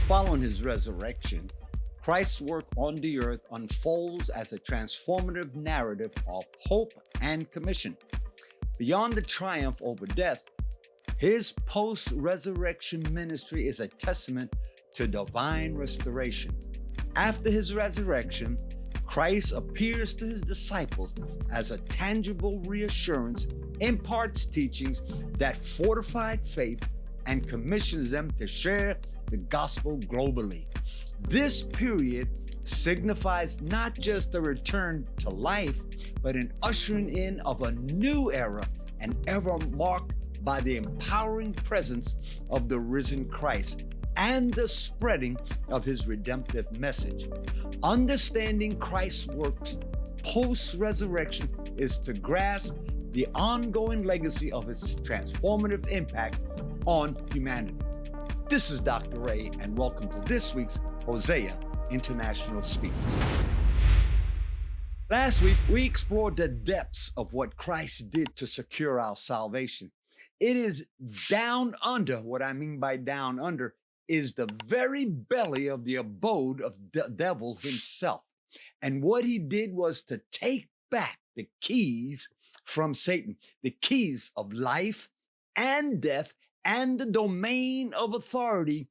Following his resurrection, Christ's work on the earth unfolds as a transformative narrative of hope and commission. Beyond the triumph over death, his post resurrection ministry is a testament to divine restoration. After his resurrection, Christ appears to his disciples as a tangible reassurance, imparts teachings that fortified faith, and commissions them to share the gospel globally. This period signifies not just a return to life, but an ushering in of a new era, an era marked by the empowering presence of the risen Christ and the spreading of his redemptive message. Understanding Christ's works post-resurrection is to grasp the ongoing legacy of his transformative impact on humanity. This is Dr. Ray, and welcome to this week's Hosea International Speaks. Last week, we explored the depths of what Christ did to secure our salvation. It is down under. What I mean by down under is the very belly of the abode of the devil himself. And what he did was to take back the keys from Satan, the keys of life and death and the domain of authority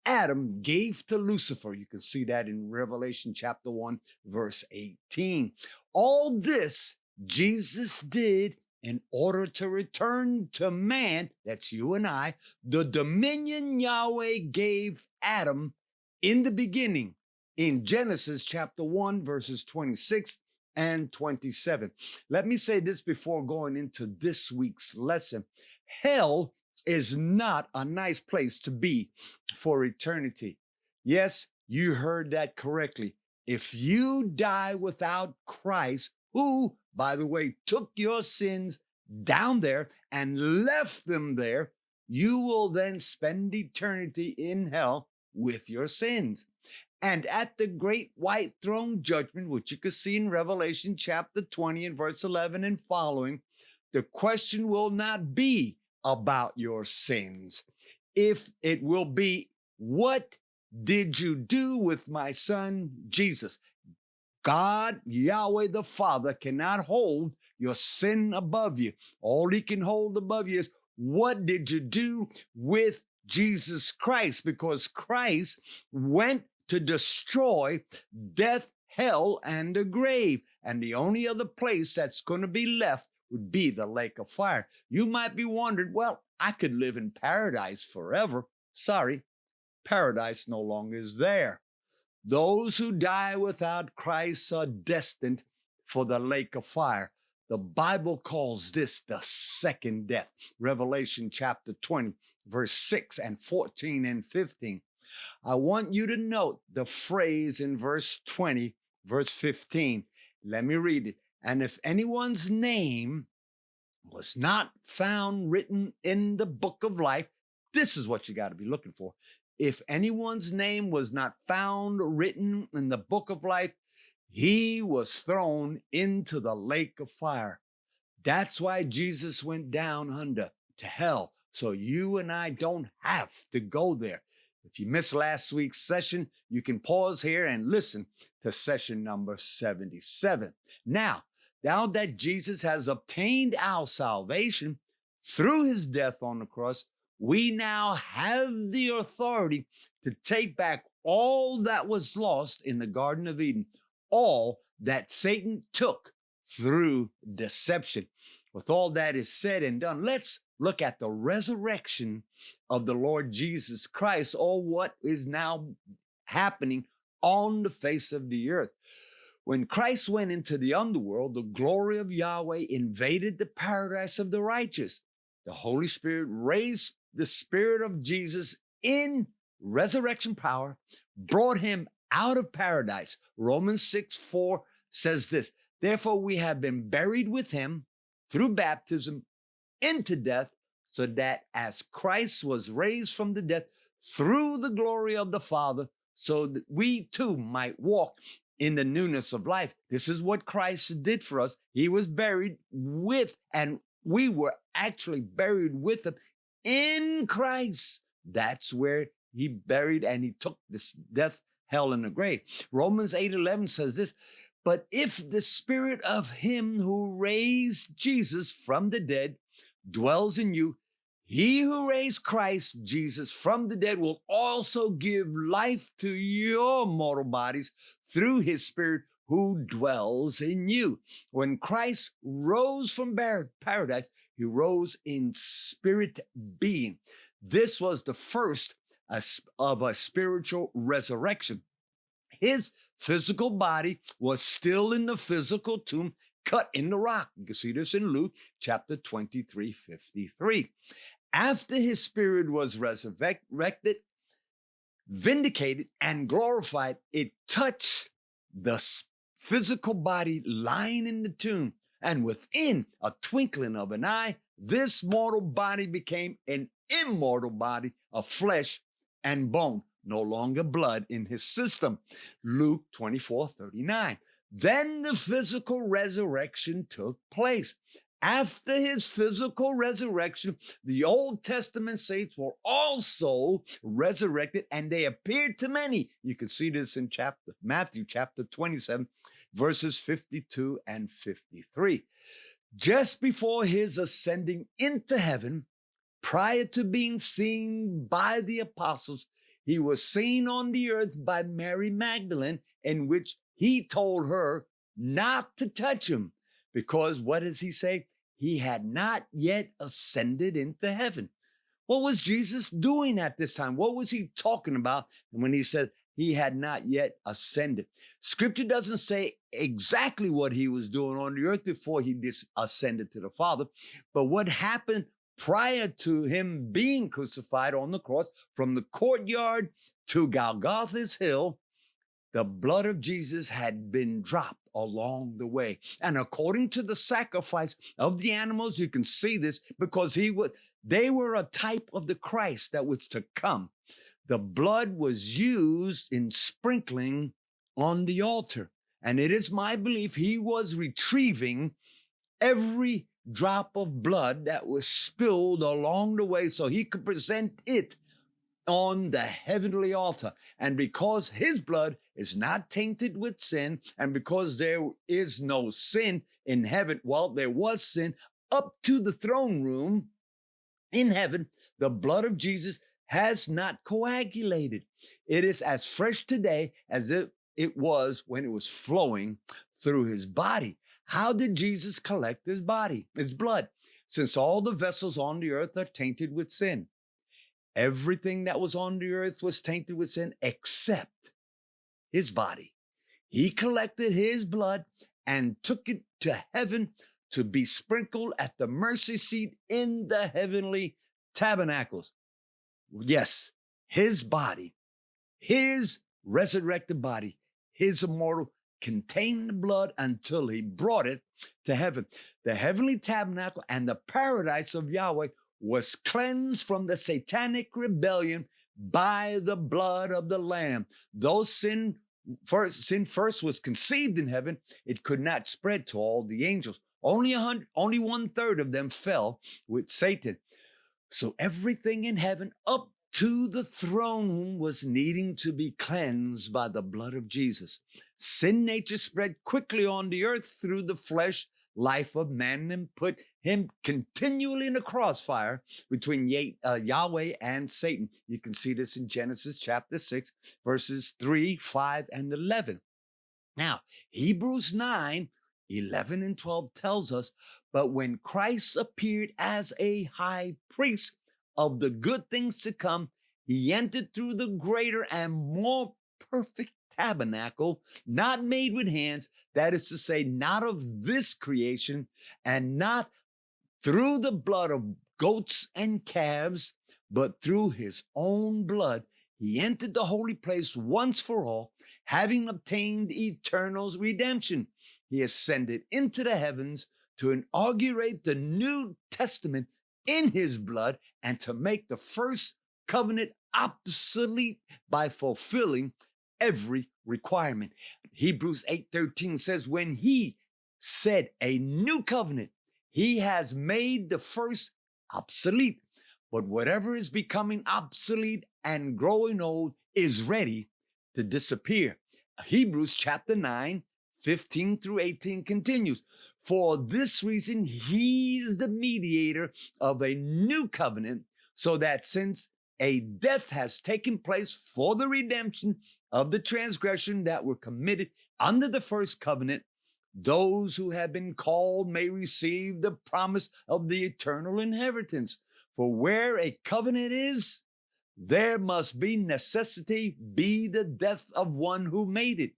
Adam gave to Lucifer. You can see that in Revelation chapter 1, verse 18. All this Jesus did in order to return to man, that's you and I, the dominion Yahweh gave Adam in the beginning in Genesis chapter 1, verses 26 and 27. Let me say this before going into this week's lesson. Hell is not a nice place to be for eternity. Yes, you heard that correctly. If you die without Christ, who, by the way, took your sins down there and left them there, you will then spend eternity in hell with your sins. And at the great white throne judgment, which you can see in Revelation chapter 20 and verse 11 and following, the question will not be about your sins. If it will be, what did you do with my son Jesus? God, Yahweh the Father, cannot hold your sin above you. All he can hold above you is, what did you do with Jesus Christ? Because Christ went to destroy death, hell, and the grave. And the only other place that's going to be left would be the lake of fire. You might be wondering, well, I could live in paradise forever. Sorry, paradise no longer is there. Those who die without Christ are destined for the lake of fire. The Bible calls this the second death. Revelation chapter 20, verse 6 and 14 and 15. I want you to note the phrase in verse 20, verse 15. Let me read it. And if anyone's name was not found written in the book of life, this is what you got to be looking for. If anyone's name was not found written in the book of life, he was thrown into the lake of fire. That's why Jesus went down under to hell, so you and I don't have to go there. If you missed last week's session, you can pause here and listen to session number 77. Now that Jesus has obtained our salvation through his death on the cross, we now have the authority to take back all that was lost in the Garden of Eden, all that Satan took through deception. With all that is said and done, let's look at the resurrection of the Lord Jesus Christ, or what is now happening on the face of the earth. When Christ went into the underworld, the glory of Yahweh invaded the paradise of the righteous. The Holy Spirit raised the Spirit of Jesus in resurrection power, brought him out of paradise. Romans 6:4 says this, therefore we have been buried with him through baptism into death, so that as Christ was raised from the dead through the glory of the Father, so that we too might walk in the newness of life. This is what Christ did for us. He was buried with, and we were actually buried with him in Christ. That's where He buried and he took this death, hell, and the grave. Romans 8:11 says this, but if the spirit of him who raised Jesus from the dead dwells in you, he who raised Christ Jesus from the dead will also give life to your mortal bodies through his spirit who dwells in you. When Christ rose from paradise, he rose in spirit being. This was the first of a spiritual resurrection. His physical body was still in the physical tomb, cut in the rock. You can see this in Luke chapter 23:53. After his spirit was resurrected, vindicated, and glorified, it touched the physical body lying in the tomb. And within a twinkling of an eye, this mortal body became an immortal body of flesh and bone, no longer blood in his system. Luke 24:39. Then the physical resurrection took place. After his physical resurrection, the Old Testament saints were also resurrected, and they appeared to many. You can see this in Matthew chapter 27, verses 52 and 53. Just before his ascending into heaven, prior to being seen by the apostles, he was seen on the earth by Mary Magdalene, in which he told her not to touch him, because what does he say? He had not yet ascended into heaven. What was Jesus doing at this time? What was he talking about when he said he had not yet ascended? Scripture doesn't say exactly what he was doing on the earth before he ascended to the Father, but what happened prior to him being crucified on the cross, from the courtyard to Golgotha's hill, the blood of Jesus had been dropped along the way. And according to the sacrifice of the animals, you can see this because they were a type of the Christ that was to come. The blood was used in sprinkling on the altar. And it is my belief he was retrieving every drop of blood that was spilled along the way so he could present it on the heavenly altar. And because his blood is not tainted with sin, and because there is no sin in heaven, well, there was sin up to the throne room in heaven, the blood of Jesus has not coagulated. It is as fresh today as it was when it was flowing through his body. How did Jesus collect his body, his blood? Since all the vessels on the earth are tainted with sin. Everything that was on the earth was tainted with sin except his body. He collected his blood and took it to heaven to be sprinkled at the mercy seat in the heavenly tabernacles. Yes, his body, his resurrected body, his immortal, contained the blood until he brought it to heaven. The heavenly tabernacle and the paradise of Yahweh was cleansed from the satanic rebellion by the blood of the Lamb. Though sin first was conceived in heaven, it could not spread to all the angels. Only 1/3 of them fell with Satan. So everything in heaven up to the throne room was needing to be cleansed by the blood of Jesus. Sin nature spread quickly on the earth through the flesh life of man and put him continually in a crossfire between Yahweh and Satan. You can see this in Genesis chapter 6, verses 3, 5, and 11. Now, Hebrews 9, 11 and 12 tells us, but when Christ appeared as a high priest of the good things to come, he entered through the greater and more perfect tabernacle, not made with hands, that is to say, not of this creation, and not through the blood of goats and calves, but through his own blood. He entered the holy place once for all, having obtained eternal redemption. He ascended into the heavens to inaugurate the New Testament in his blood and to make the first covenant obsolete by fulfilling every requirement. Hebrews 8:13 says, when he said a new covenant, he has made the first obsolete. But whatever is becoming obsolete and growing old is ready to disappear. Hebrews chapter 9, 15 through 18 continues. For this reason, he is the mediator of a new covenant, so that since a death has taken place for the redemption of the transgression that were committed under the first covenant, those who have been called may receive the promise of the eternal inheritance. For where a covenant is, there must be necessity be the death of one who made it.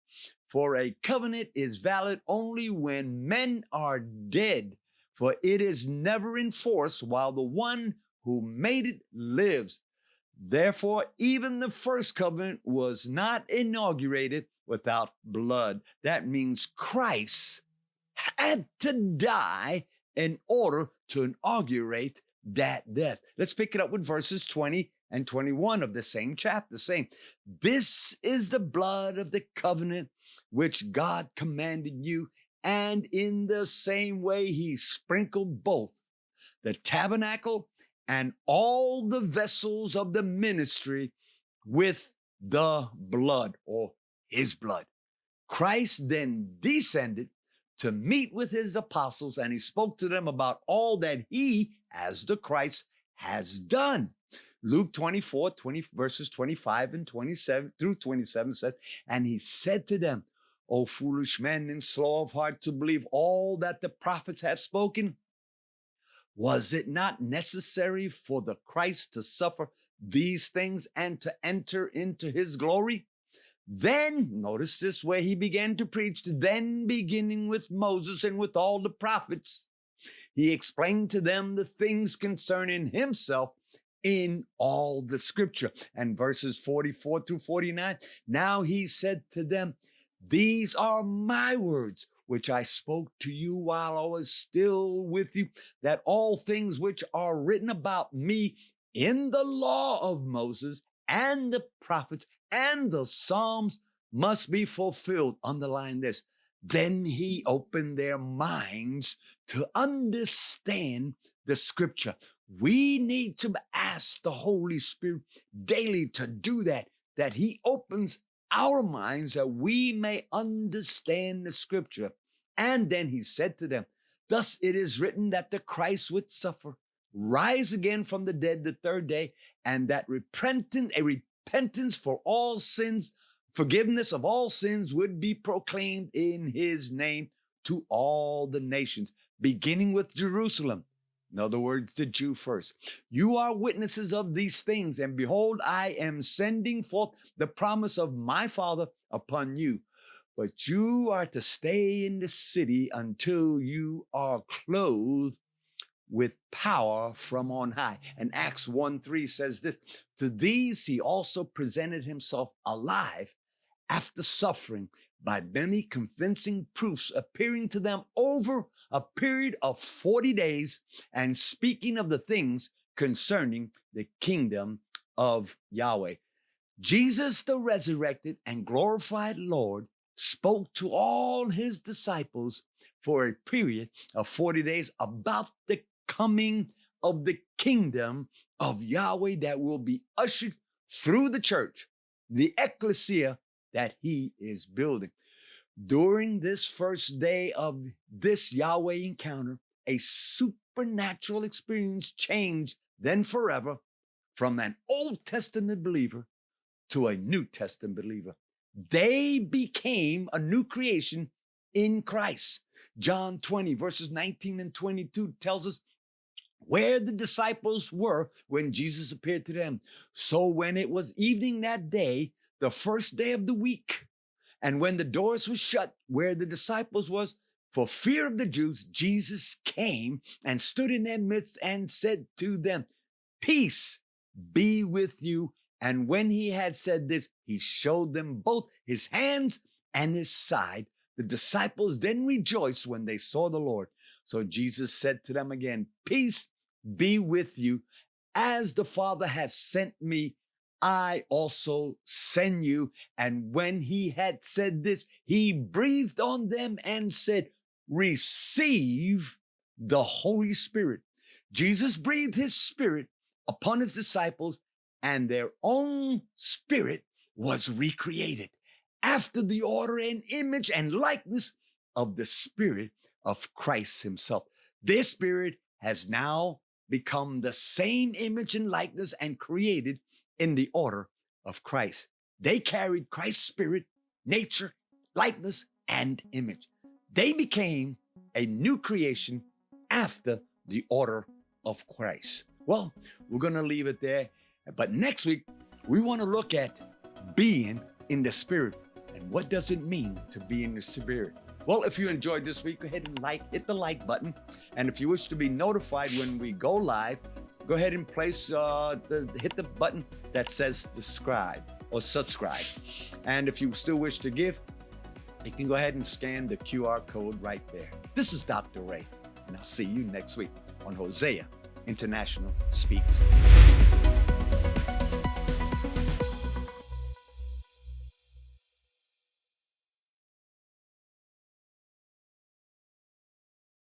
For a covenant is valid only when men are dead, for it is never in force while the one who made it lives. Therefore, even the first covenant was not inaugurated without blood. That means Christ had to die in order to inaugurate that death. Let's pick it up with verses 20 and 21 of the same chapter, saying, this is the blood of the covenant which God commanded you, and in the same way he sprinkled both the tabernacle and all the vessels of the ministry with the blood, or his blood. Christ then descended to meet with his apostles, and he spoke to them about all that he, as the Christ, has done. Luke 24, verses 25 and 27 through 27 says, and he said to them, O foolish men and slow of heart to believe all that the prophets have spoken. Was it not necessary for the Christ to suffer these things and to enter into his glory? Then, notice this, where he began to preach, then beginning with Moses and with all the prophets, he explained to them the things concerning himself in all the scripture. And verses 44 through 49, now he said to them, these are my words, which I spoke to you while I was still with you, that all things which are written about me in the law of Moses and the prophets and the Psalms must be fulfilled. Underline this. Then he opened their minds to understand the scripture. We need to ask the Holy Spirit daily to do that, that he opens our minds that we may understand the scripture. And then he said to them, thus it is written that the Christ would suffer, rise again from the dead the third day, and that repentance for all sins, forgiveness of all sins would be proclaimed in his name to all the nations, beginning with Jerusalem. In other words, the Jew first. You are witnesses of these things, and behold, I am sending forth the promise of my Father upon you. But you are to stay in the city until you are clothed with power from on high. And Acts 1:3 says this, to these he also presented himself alive after suffering by many convincing proofs, appearing to them over a period of 40 days and speaking of the things concerning the kingdom of Yahweh. Jesus, the resurrected and glorified Lord, spoke to all his disciples for a period of 40 days about the coming of the kingdom of Yahweh that will be ushered through the church, the ecclesia that he is building. During this first day of this Yahweh encounter, a supernatural experience changed then forever from an Old Testament believer to a New Testament believer. They became a new creation in Christ. John 20, verses 19 and 22 tells us where the disciples were when Jesus appeared to them. So when it was evening that day, the first day of the week, and when the doors were shut where the disciples was, for fear of the Jews, Jesus came and stood in their midst and said to them, peace be with you. And when he had said this, he showed them both his hands and his side. The disciples then rejoiced when they saw the Lord. So Jesus said to them again, peace be with you. As the Father has sent me, I also send you. And when he had said this, he breathed on them and said, receive the Holy Spirit. Jesus breathed his spirit upon his disciples, and their own spirit was recreated after the order and image and likeness of the Spirit of Christ himself. Their spirit has now become the same image and likeness and created in the order of Christ. They carried Christ's spirit, nature, likeness, and image. They became a new creation after the order of Christ. Well, we're going to leave it there. But next week, we want to look at being in the Spirit and what does it mean to be in the Spirit. Well, if you enjoyed this week, go ahead and hit the like button. And if you wish to be notified when we go live, go ahead and hit the button that says subscribe. And if you still wish to give, you can go ahead and scan the QR code right there. This is Dr. Ray, and I'll see you next week on Hosea International Speaks.